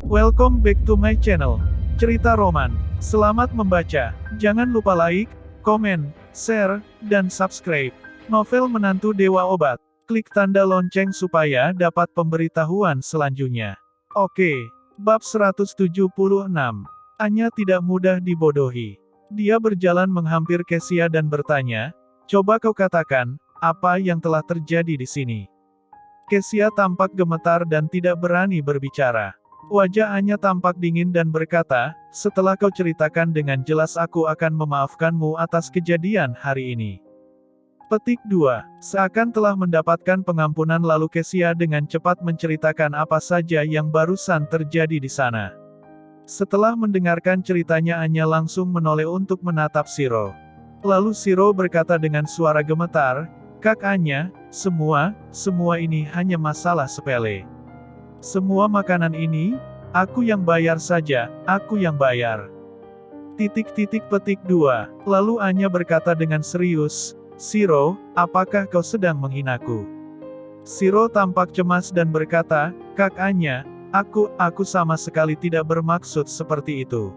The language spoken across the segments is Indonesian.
Welcome back to my channel. Cerita Roman. Selamat membaca. Jangan lupa like, komen, share, dan subscribe. Novel Menantu Dewa Obat. Klik tanda lonceng supaya dapat pemberitahuan selanjutnya. Oke. Bab 176. Anya tidak mudah dibodohi. Dia berjalan menghampir Kesia dan bertanya, "Coba kau katakan, apa yang telah terjadi di sini?" Kesia tampak gemetar dan tidak berani berbicara. Wajah Anya tampak dingin dan berkata, "Setelah kau ceritakan dengan jelas aku akan memaafkanmu atas kejadian hari ini." Petik 2. Seakan telah mendapatkan pengampunan lalu Kesia dengan cepat menceritakan apa saja yang barusan terjadi di sana. Setelah mendengarkan ceritanya Anya langsung menoleh untuk menatap Shiro. Lalu Shiro berkata dengan suara gemetar, "Kak Anya, semua ini hanya masalah sepele. Semua makanan ini, aku yang bayar saja, aku yang bayar." Petik 2. Lalu Anya berkata dengan serius, "Shiro, apakah kau sedang menghinaku?" Shiro tampak cemas dan berkata, "Kak Anya, aku sama sekali tidak bermaksud seperti itu."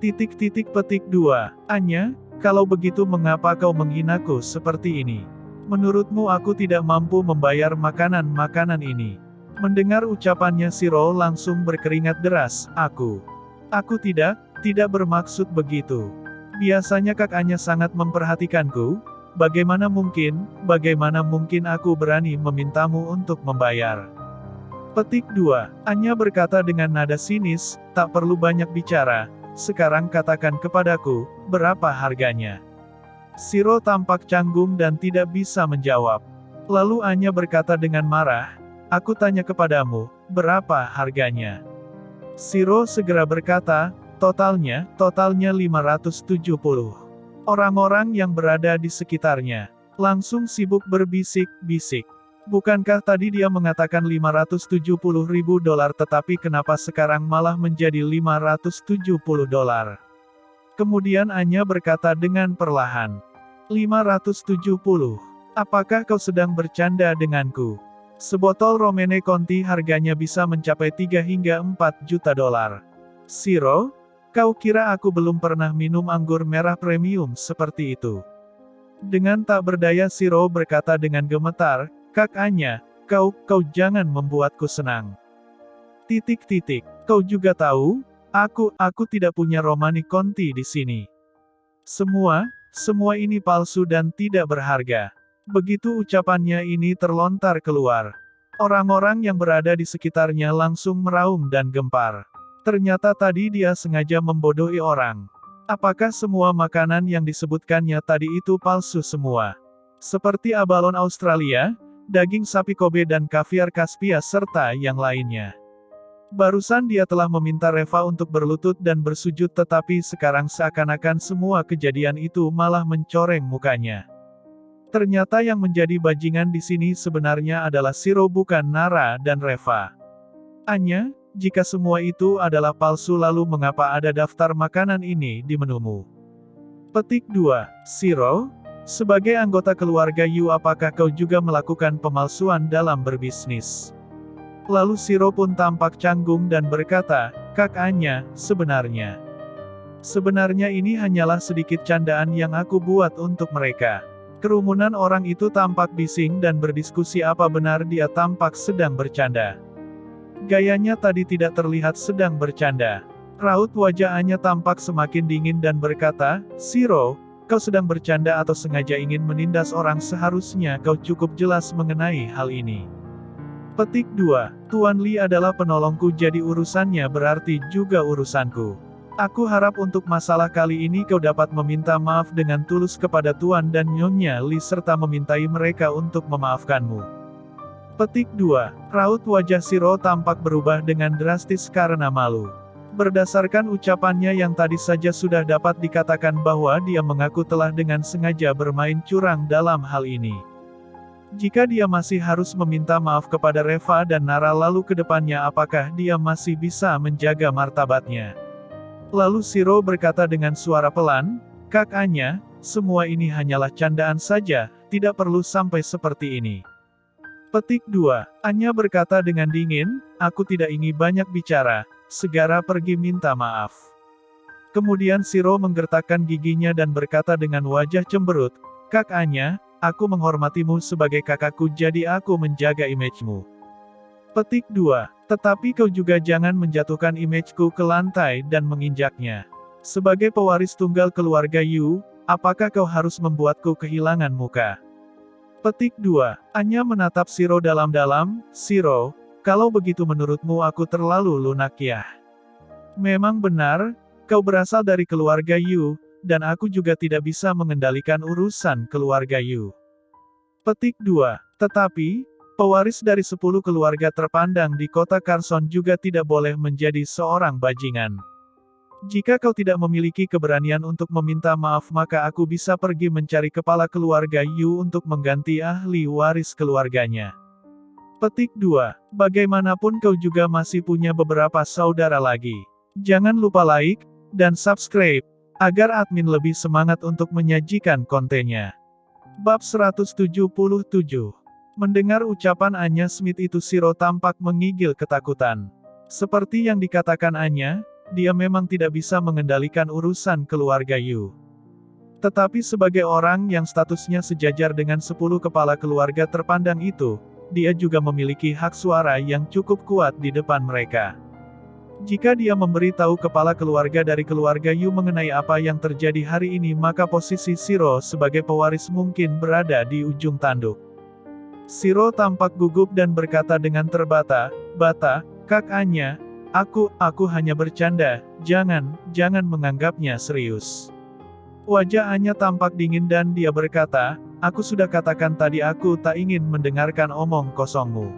Petik 2. Anya, kalau begitu mengapa kau menghinaku seperti ini? Menurutmu aku tidak mampu membayar makanan-makanan ini? Mendengar ucapannya Shiro langsung berkeringat deras, Aku tidak bermaksud begitu. Biasanya Kak Anya sangat memperhatikanku, bagaimana mungkin aku berani memintamu untuk membayar?" Petik 2. Anya berkata dengan nada sinis, "Tak perlu banyak bicara, sekarang katakan kepadaku, berapa harganya?" Shiro tampak canggung dan tidak bisa menjawab. Lalu Anya berkata dengan marah, "Aku tanya kepadamu, berapa harganya?" Shiro segera berkata, totalnya 570. Orang-orang yang berada di sekitarnya langsung sibuk berbisik-bisik. Bukankah tadi dia mengatakan 570 ribu dolar tetapi kenapa sekarang malah menjadi 570 dolar? Kemudian Anya berkata dengan perlahan, 570. Apakah kau sedang bercanda denganku? Sebotol Romane Conti harganya bisa mencapai 3 hingga 4 juta dolar. Shiro, kau kira aku belum pernah minum anggur merah premium seperti itu? Dengan tak berdaya Shiro berkata dengan gemetar, "Kak Anya, kau jangan membuatku senang." Kau juga tahu, aku tidak punya Romane Conti di sini. Semua ini palsu dan tidak berharga. Begitu ucapannya ini terlontar keluar, orang-orang yang berada di sekitarnya langsung meraung dan gempar. Ternyata tadi dia sengaja membodohi orang. Apakah semua makanan yang disebutkannya tadi itu palsu semua? Seperti abalon Australia, daging sapi Kobe dan kaviar Kaspia serta yang lainnya. Barusan dia telah meminta Reva untuk berlutut dan bersujud tetapi sekarang seakan-akan semua kejadian itu malah mencoreng mukanya. Ternyata yang menjadi bajingan di sini sebenarnya adalah Shiro bukan Nara dan Reva. Anya, jika semua itu adalah palsu lalu mengapa ada daftar makanan ini di menumu? Petik 2. Shiro, sebagai anggota keluarga Yu apakah kau juga melakukan pemalsuan dalam berbisnis? Lalu Shiro pun tampak canggung dan berkata, "Kak Anya, sebenarnya ini hanyalah sedikit candaan yang aku buat untuk mereka." Kerumunan orang itu tampak bising dan berdiskusi apa benar dia tampak sedang bercanda. Gayanya tadi tidak terlihat sedang bercanda. Raut wajah Anya tampak semakin dingin dan berkata, "Shiro, kau sedang bercanda atau sengaja ingin menindas orang seharusnya kau cukup jelas mengenai hal ini." Petik 2. Tuan Li adalah penolongku jadi urusannya berarti juga urusanku. Aku harap untuk masalah kali ini kau dapat meminta maaf dengan tulus kepada Tuan dan Nyonya Li serta memintai mereka untuk memaafkanmu. Petik 2. Raut wajah Shiro tampak berubah dengan drastis karena malu. Berdasarkan ucapannya yang tadi saja sudah dapat dikatakan bahwa dia mengaku telah dengan sengaja bermain curang dalam hal ini. Jika dia masih harus meminta maaf kepada Reva dan Nara lalu ke depannya apakah dia masih bisa menjaga martabatnya? Lalu Shiro berkata dengan suara pelan, "Kak Anya, semua ini hanyalah candaan saja, tidak perlu sampai seperti ini." Petik 2. Anya berkata dengan dingin, aku tidak ingin banyak bicara, segera pergi minta maaf. Kemudian Shiro menggertakkan giginya dan berkata dengan wajah cemberut, Kak Anya, aku menghormatimu sebagai kakakku jadi aku menjaga image-mu. Petik 2. Tetapi kau juga jangan menjatuhkan image-ku ke lantai dan menginjaknya. Sebagai pewaris tunggal keluarga Yu, apakah kau harus membuatku kehilangan muka? Petik 2. Anya menatap Shiro dalam-dalam, Shiro, kalau begitu menurutmu aku terlalu lunak ya? Memang benar, kau berasal dari keluarga Yu, dan aku juga tidak bisa mengendalikan urusan keluarga Yu. Petik 2. Tetapi, pewaris dari 10 keluarga terpandang di kota Carson juga tidak boleh menjadi seorang bajingan. Jika kau tidak memiliki keberanian untuk meminta maaf maka aku bisa pergi mencari kepala keluarga Yu untuk mengganti ahli waris keluarganya. Petik 2. Bagaimanapun kau juga masih punya beberapa saudara lagi. Jangan lupa like, dan subscribe, agar admin lebih semangat untuk menyajikan kontennya. Bab 177. Mendengar ucapan Anya Smith itu Shiro tampak menggigil ketakutan. Seperti yang dikatakan Anya, dia memang tidak bisa mengendalikan urusan keluarga Yu. Tetapi sebagai orang yang statusnya sejajar dengan 10 kepala keluarga terpandang itu, dia juga memiliki hak suara yang cukup kuat di depan mereka. Jika dia memberitahu kepala keluarga dari keluarga Yu mengenai apa yang terjadi hari ini maka posisi Shiro sebagai pewaris mungkin berada di ujung tanduk. Shiro tampak gugup dan berkata dengan terbata-bata, Kak Anya, aku hanya bercanda, jangan menganggapnya serius. Wajah Anya tampak dingin dan dia berkata, aku sudah katakan tadi aku tak ingin mendengarkan omong kosongmu.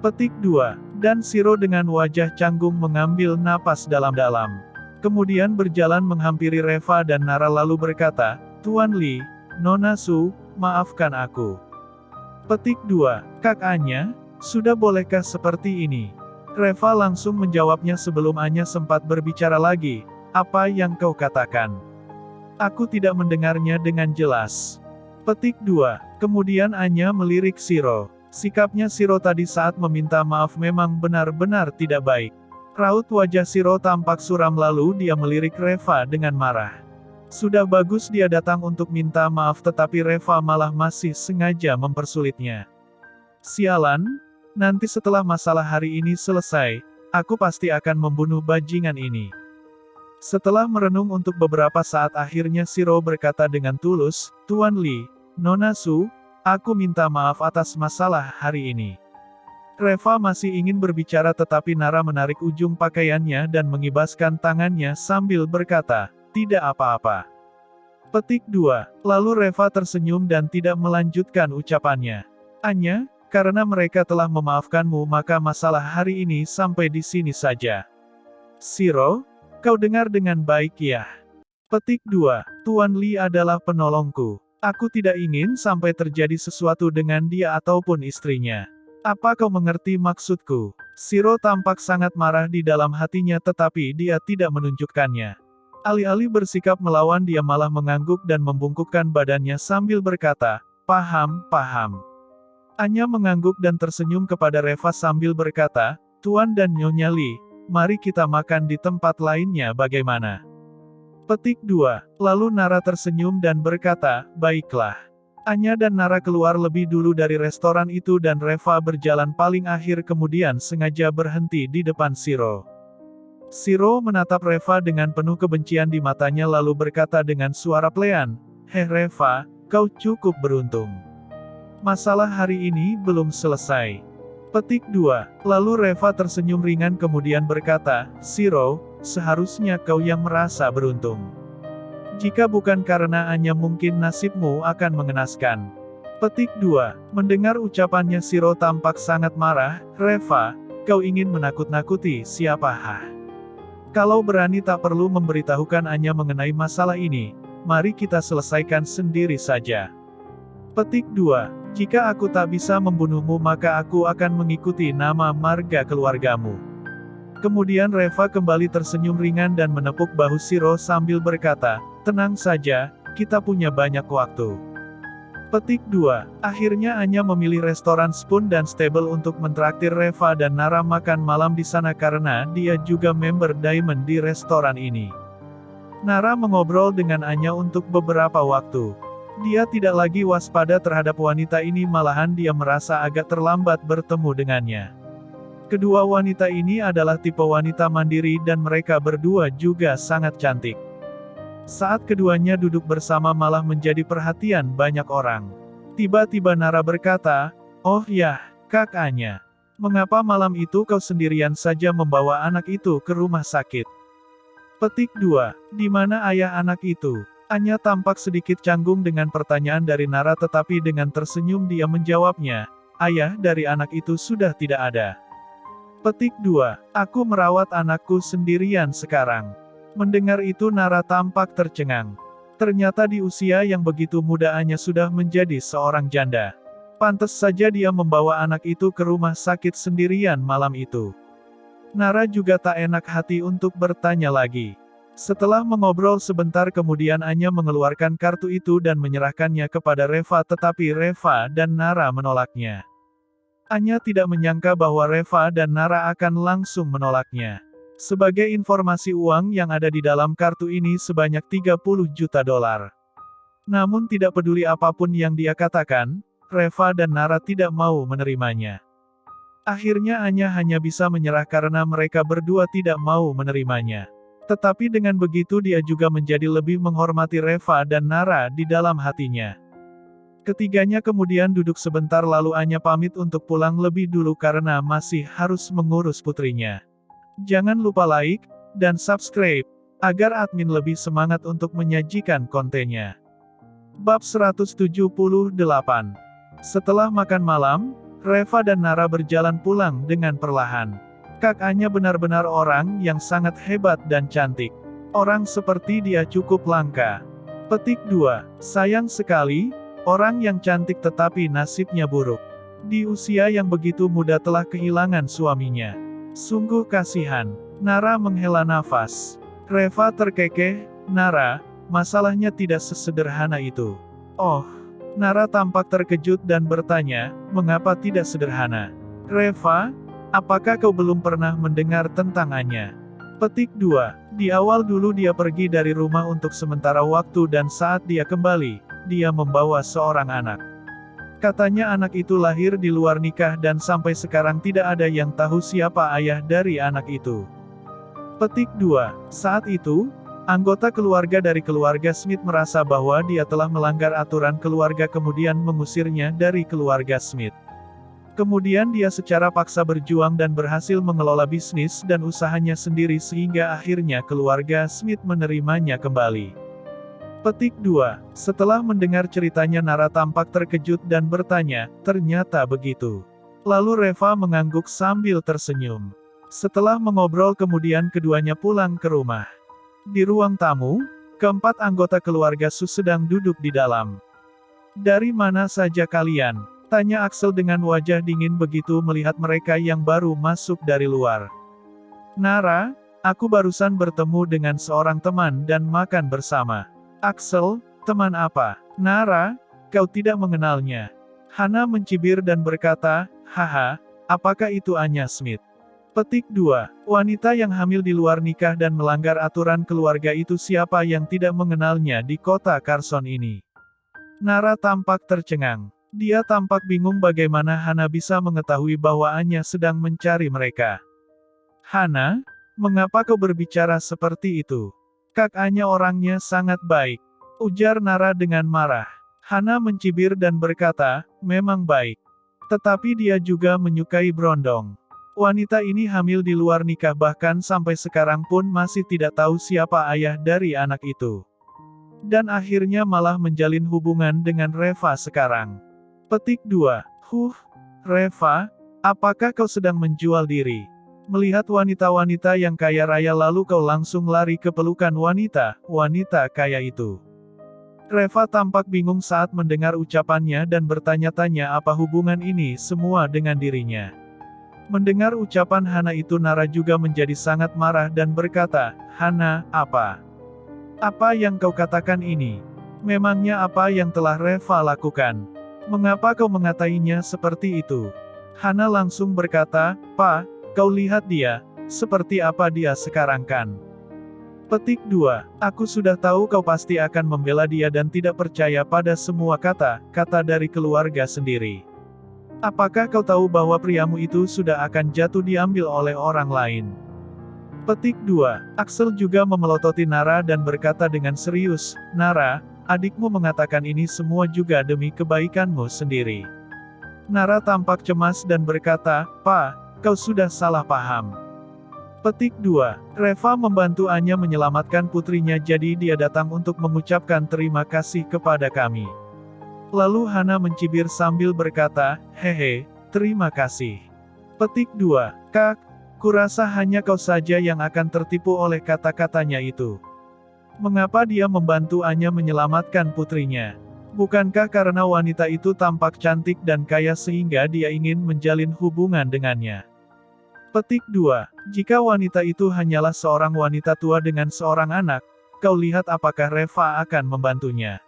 Petik 2. Dan Shiro dengan wajah canggung mengambil napas dalam-dalam. Kemudian berjalan menghampiri Reva dan Nara lalu berkata, Tuan Lee, Nona Su, maafkan aku. Petik 2. Kak Anya, sudah bolehkah seperti ini? Reva langsung menjawabnya sebelum Anya sempat berbicara lagi, apa yang kau katakan? Aku tidak mendengarnya dengan jelas. Petik 2. Kemudian Anya melirik Shiro. Sikapnya Shiro tadi saat meminta maaf memang benar-benar tidak baik. Raut wajah Shiro tampak suram lalu dia melirik Reva dengan marah. Sudah bagus dia datang untuk minta maaf tetapi Reva malah masih sengaja mempersulitnya. Sialan, nanti setelah masalah hari ini selesai, aku pasti akan membunuh bajingan ini. Setelah merenung untuk beberapa saat akhirnya Shiro berkata dengan tulus, Tuan Lee, Nona Su, aku minta maaf atas masalah hari ini. Reva masih ingin berbicara tetapi Nara menarik ujung pakaiannya dan mengibaskan tangannya sambil berkata, tidak apa-apa. Petik 2. Lalu Reva tersenyum dan tidak melanjutkan ucapannya. Anya, karena mereka telah memaafkanmu maka masalah hari ini sampai di sini saja. Shiro, kau dengar dengan baik ya. Petik 2. Tuan Lee adalah penolongku. Aku tidak ingin sampai terjadi sesuatu dengan dia ataupun istrinya. Apa kau mengerti maksudku? Shiro tampak sangat marah di dalam hatinya tetapi dia tidak menunjukkannya. Alih-alih bersikap melawan dia malah mengangguk dan membungkukkan badannya sambil berkata, paham. Anya mengangguk dan tersenyum kepada Reva sambil berkata, Tuan dan Nyonya Lee, mari kita makan di tempat lainnya bagaimana? Petik 2. Lalu Nara tersenyum dan berkata, baiklah. Anya dan Nara keluar lebih dulu dari restoran itu dan Reva berjalan paling akhir kemudian sengaja berhenti di depan Shiro. Shiro menatap Reva dengan penuh kebencian di matanya lalu berkata dengan suara pelean, Heh Reva, kau cukup beruntung. Masalah hari ini belum selesai. Petik 2. Lalu Reva tersenyum ringan kemudian berkata, Shiro, seharusnya kau yang merasa beruntung. Jika bukan karena Anya mungkin nasibmu akan mengenaskan. Petik 2. Mendengar ucapannya Shiro tampak sangat marah, Reva, kau ingin menakut-nakuti siapa? Kalau berani tak perlu memberitahukan Anya mengenai masalah ini, mari kita selesaikan sendiri saja. Petik 2. Jika aku tak bisa membunuhmu maka aku akan mengikuti nama marga keluargamu. Kemudian Reva kembali tersenyum ringan dan menepuk bahu Shiro sambil berkata, tenang saja, kita punya banyak waktu. Petik 2. Akhirnya Anya memilih restoran Spoon dan Stable untuk mentraktir Reva dan Nara makan malam di sana karena dia juga member Diamond di restoran ini. Nara mengobrol dengan Anya untuk beberapa waktu. Dia tidak lagi waspada terhadap wanita ini, malahan dia merasa agak terlambat bertemu dengannya. Kedua wanita ini adalah tipe wanita mandiri dan mereka berdua juga sangat cantik. Saat keduanya duduk bersama malah menjadi perhatian banyak orang. Tiba-tiba Nara berkata, "Oh ya, Kak Anya. Mengapa malam itu kau sendirian saja membawa anak itu ke rumah sakit?" Petik 2. Di mana ayah anak itu? Anya tampak sedikit canggung dengan pertanyaan dari Nara tetapi dengan tersenyum dia menjawabnya, "Ayah dari anak itu sudah tidak ada." Petik 2. Aku merawat anakku sendirian sekarang. Mendengar itu Nara tampak tercengang. Ternyata di usia yang begitu muda Anya sudah menjadi seorang janda. Pantes saja dia membawa anak itu ke rumah sakit sendirian malam itu. Nara juga tak enak hati untuk bertanya lagi. Setelah mengobrol sebentar kemudian Anya mengeluarkan kartu itu dan menyerahkannya kepada Reva tetapi Reva dan Nara menolaknya. Anya tidak menyangka bahwa Reva dan Nara akan langsung menolaknya. Sebagai informasi, uang yang ada di dalam kartu ini sebanyak 30 juta dolar. Namun tidak peduli apapun yang dia katakan, Reva dan Nara tidak mau menerimanya. Akhirnya Anya hanya bisa menyerah karena mereka berdua tidak mau menerimanya. Tetapi dengan begitu dia juga menjadi lebih menghormati Reva dan Nara di dalam hatinya. Ketiganya kemudian duduk sebentar lalu Anya pamit untuk pulang lebih dulu karena masih harus mengurus putrinya. Jangan lupa like dan subscribe, agar admin lebih semangat untuk menyajikan kontennya. Bab 178. Setelah makan malam, Reva dan Nara berjalan pulang dengan perlahan. Kak Anya benar-benar orang yang sangat hebat dan cantik. Orang seperti dia cukup langka. Petik 2. Sayang sekali, orang yang cantik tetapi nasibnya buruk. Di usia yang begitu muda telah kehilangan suaminya. Sungguh kasihan. Nara menghela nafas. Reva terkekeh, "Nara, masalahnya tidak sesederhana itu." Oh. Nara tampak terkejut dan bertanya, "Mengapa tidak sederhana?" "Reva, apakah kau belum pernah mendengar tentang Anya?" Petik 2. Di awal dulu dia pergi dari rumah untuk sementara waktu dan saat dia kembali, dia membawa seorang anak. Katanya anak itu lahir di luar nikah dan sampai sekarang tidak ada yang tahu siapa ayah dari anak itu. Petik 2. Saat itu, anggota keluarga dari keluarga Smith merasa bahwa dia telah melanggar aturan keluarga kemudian mengusirnya dari keluarga Smith. Kemudian dia secara paksa berjuang dan berhasil mengelola bisnis dan usahanya sendiri sehingga akhirnya keluarga Smith menerimanya kembali. Petik 2. Setelah mendengar ceritanya Nara tampak terkejut dan bertanya, "Ternyata begitu." Lalu Reva mengangguk sambil tersenyum. Setelah mengobrol kemudian keduanya pulang ke rumah. Di ruang tamu, keempat anggota keluarga Sus sedang duduk di dalam. "Dari mana saja kalian?" tanya Axel dengan wajah dingin begitu melihat mereka yang baru masuk dari luar. "Nara, aku barusan bertemu dengan seorang teman dan makan bersama." "Axel, teman apa?" "Nara, kau tidak mengenalnya." Hana mencibir dan berkata, "Haha, apakah itu Anya Smith?" Petik 2. Wanita yang hamil di luar nikah dan melanggar aturan keluarga itu siapa yang tidak mengenalnya di kota Carson ini? Nara tampak tercengang. Dia tampak bingung bagaimana Hana bisa mengetahui bahwa Anya sedang mencari mereka. "Hana, mengapa kau berbicara seperti itu? Kak Anya orangnya sangat baik," ujar Nara dengan marah. Hana mencibir dan berkata, "Memang baik. Tetapi dia juga menyukai Brondong. Wanita ini hamil di luar nikah bahkan sampai sekarang pun masih tidak tahu siapa ayah dari anak itu. Dan akhirnya malah menjalin hubungan dengan Reva sekarang." Petik 2. Reva, apakah kau sedang menjual diri? Melihat wanita-wanita yang kaya raya lalu kau langsung lari ke pelukan wanita kaya itu. Reva tampak bingung saat mendengar ucapannya dan bertanya-tanya apa hubungan ini semua dengan dirinya. Mendengar ucapan Hana itu Nara juga menjadi sangat marah dan berkata, "Hana, apa? Apa yang kau katakan ini? Memangnya apa yang telah Reva lakukan? Mengapa kau mengatainya seperti itu? Hana langsung berkata, "Pa, kau lihat dia, seperti apa dia sekarang kan?" Petik 2. Aku sudah tahu kau pasti akan membela dia dan tidak percaya pada semua kata-kata dari keluarga sendiri. Apakah kau tahu bahwa priamu itu sudah akan jatuh diambil oleh orang lain? Petik 2. Axel juga memelototi Nara dan berkata dengan serius, "Nara, adikmu mengatakan ini semua juga demi kebaikanmu sendiri." Nara tampak cemas dan berkata, "Pa, kau sudah salah paham." Petik 2. Reva membantu Anya menyelamatkan putrinya jadi dia datang untuk mengucapkan terima kasih kepada kami. Lalu Hana mencibir sambil berkata, "Hehe, terima kasih." Petik 2. Kak, kurasa hanya kau saja yang akan tertipu oleh kata-katanya itu. Mengapa dia membantu Anya menyelamatkan putrinya? Bukankah karena wanita itu tampak cantik dan kaya sehingga dia ingin menjalin hubungan dengannya? Petik 2. Jika wanita itu hanyalah seorang wanita tua dengan seorang anak, kau lihat apakah Reva akan membantunya?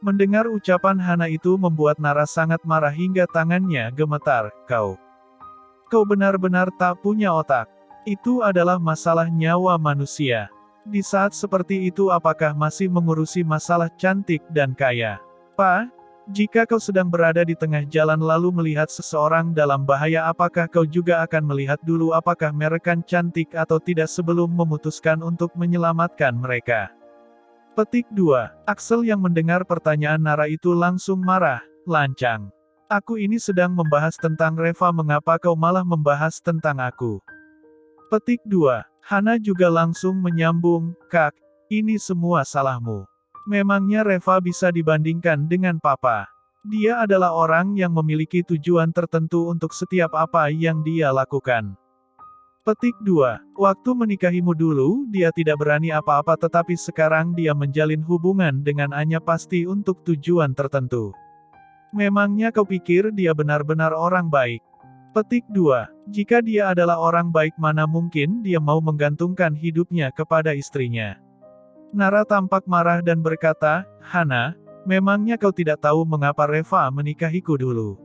Mendengar ucapan Hana itu membuat Nara sangat marah hingga tangannya gemetar. Kau benar-benar tak punya otak. Itu adalah masalah nyawa manusia. Di saat seperti itu apakah masih mengurusi masalah cantik dan kaya? Pa, jika kau sedang berada di tengah jalan lalu melihat seseorang dalam bahaya apakah kau juga akan melihat dulu apakah mereka cantik atau tidak sebelum memutuskan untuk menyelamatkan mereka? Petik 2. Axel yang mendengar pertanyaan Nara itu langsung marah, lancang. Aku ini sedang membahas tentang Reva mengapa kau malah membahas tentang aku? Petik 2. Hana juga langsung menyambung, Kak, ini semua salahmu. Memangnya Reva bisa dibandingkan dengan Papa? Dia adalah orang yang memiliki tujuan tertentu untuk setiap apa yang dia lakukan. Petik 2. Waktu menikahimu dulu, dia tidak berani apa-apa tetapi sekarang dia menjalin hubungan dengan Anya pasti untuk tujuan tertentu. Memangnya kau pikir dia benar-benar orang baik? Petik 2. Jika dia adalah orang baik mana mungkin dia mau menggantungkan hidupnya kepada istrinya? Nara tampak marah dan berkata, Hana, memangnya kau tidak tahu mengapa Reva menikahiku dulu?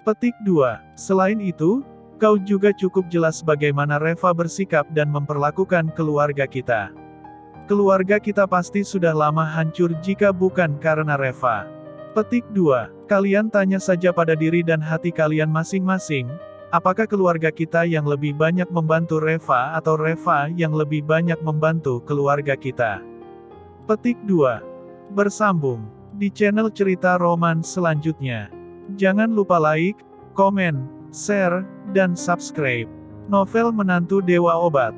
Petik 2. Selain itu, kau juga cukup jelas bagaimana Reva bersikap dan memperlakukan keluarga kita. Keluarga kita pasti sudah lama hancur jika bukan karena Reva. Petik 2. Kalian tanya saja pada diri dan hati kalian masing-masing, apakah keluarga kita yang lebih banyak membantu Reva atau Reva yang lebih banyak membantu keluarga kita? Petik 2. Bersambung di channel cerita roman selanjutnya. Jangan lupa like, komen, share, dan subscribe. Novel Menantu Dewa Obat.